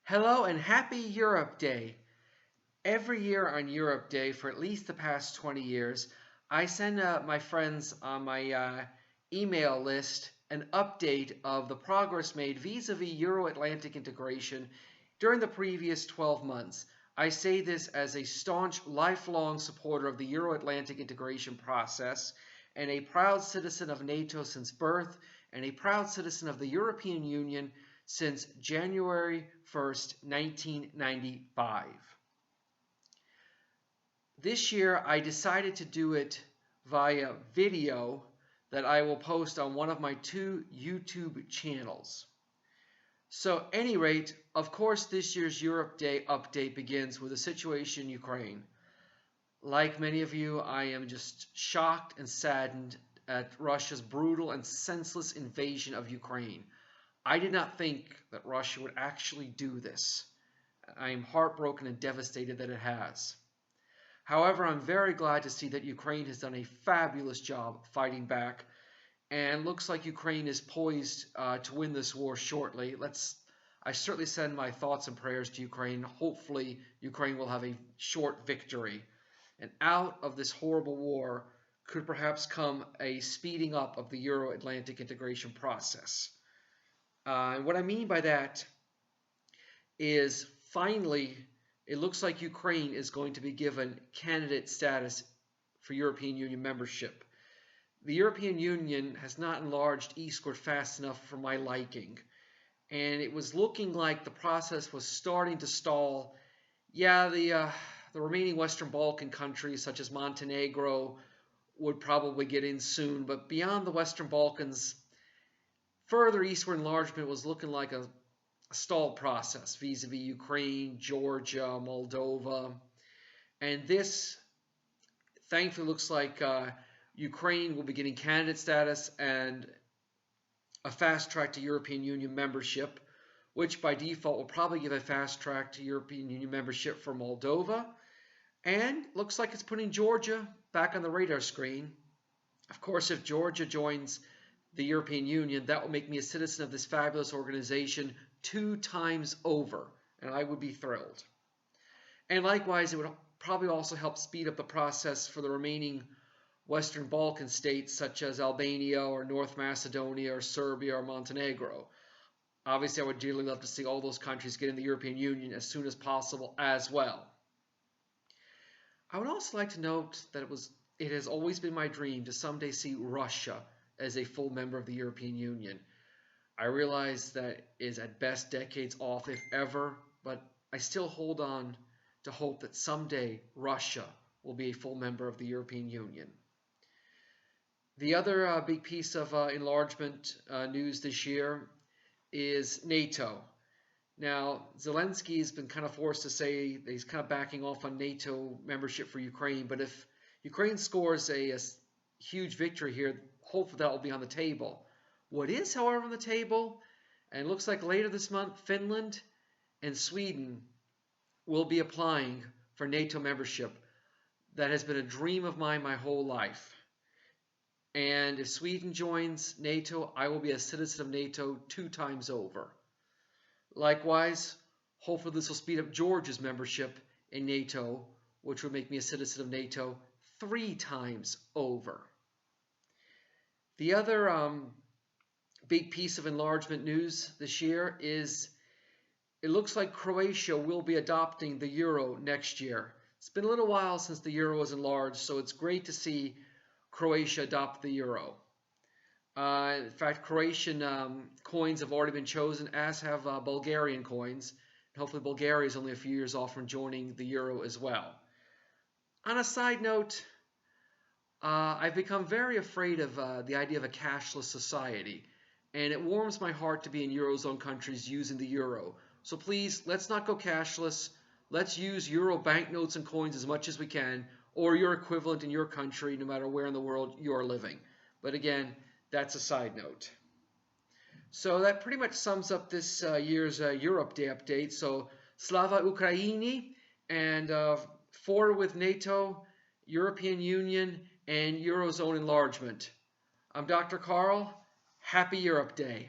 Hello and happy Europe Day. Every year on Europe Day for at least the past 20 years, I send my friends on my email list an update of the progress made vis-a-vis Euro-Atlantic integration during the previous 12 months. I say this as a staunch, lifelong supporter of the Euro-Atlantic integration process and a proud citizen of NATO since birth and a proud citizen of the European Union since January 1st, 1995. This year I decided to do it via video that I will post on one of my two YouTube channels. So at any rate, of course this year's Europe Day update begins with the situation in Ukraine. Like many of you, I am just shocked and saddened at Russia's brutal and senseless invasion of Ukraine. I did not think that Russia would actually do this. I am heartbroken and devastated that it has. However, I'm very glad to see that Ukraine has done a fabulous job fighting back, and looks like Ukraine is poised to win this war shortly. I certainly send my thoughts and prayers to Ukraine. Hopefully, Ukraine will have a short victory. And out of this horrible war could perhaps come a speeding up of the Euro-Atlantic integration process. And what I mean by that is finally, it looks like Ukraine is going to be given candidate status for European Union membership. The European Union has not enlarged eastward fast enough for my liking, and it was looking like the process was starting to stall. Yeah, the remaining Western Balkan countries, such as Montenegro, would probably get in soon, but beyond the Western Balkans, further eastward enlargement was looking like a stalled process vis-a-vis Ukraine, Georgia, Moldova. And this, thankfully, looks like Ukraine will be getting candidate status and a fast track to European Union membership, which by default will probably give a fast track to European Union membership for Moldova. And looks like it's putting Georgia back on the radar screen. Of course, if Georgia joins the European Union, that will make me a citizen of this fabulous organization 2 times over, and I would be thrilled. And likewise, it would probably also help speed up the process for the remaining Western Balkan states such as Albania or North Macedonia or Serbia or Montenegro. Obviously, I would dearly love to see all those countries get in the European Union as soon as possible as well. I would also like to note that it has always been my dream to someday see Russia as a full member of the European Union. I realize that is at best decades off, if ever, but I still hold on to hope that someday Russia will be a full member of the European Union. The other big piece of enlargement news this year is NATO. Now, Zelensky has been kind of forced to say that he's kind of backing off on NATO membership for Ukraine, but if Ukraine scores a huge victory here, hopefully that will be on the table. What is, however, on the table, and it looks like later this month, Finland and Sweden will be applying for NATO membership. That has been a dream of mine my whole life. And if Sweden joins NATO, I will be a citizen of NATO 2 times over. Likewise, hopefully this will speed up Georgia's membership in NATO, which would make me a citizen of NATO 3 times over. The other big piece of enlargement news this year is it looks like Croatia will be adopting the euro next year. It's been a little while since the euro was enlarged, so it's great to see Croatia adopt the euro. In fact, Croatian coins have already been chosen, as have Bulgarian coins. And hopefully Bulgaria is only a few years off from joining the euro as well. On a side note, I've become very afraid of the idea of a cashless society, and it warms my heart to be in Eurozone countries using the euro. So please, let's not go cashless. Let's use euro banknotes and coins as much as we can, or your equivalent in your country, no matter where in the world you're living. But again, that's a side note. So that pretty much sums up this year's Europe Day update. So Slava Ukraini, and forward with NATO, European Union, and Eurozone enlargement. I'm Dr. Carl. Happy Europe Day.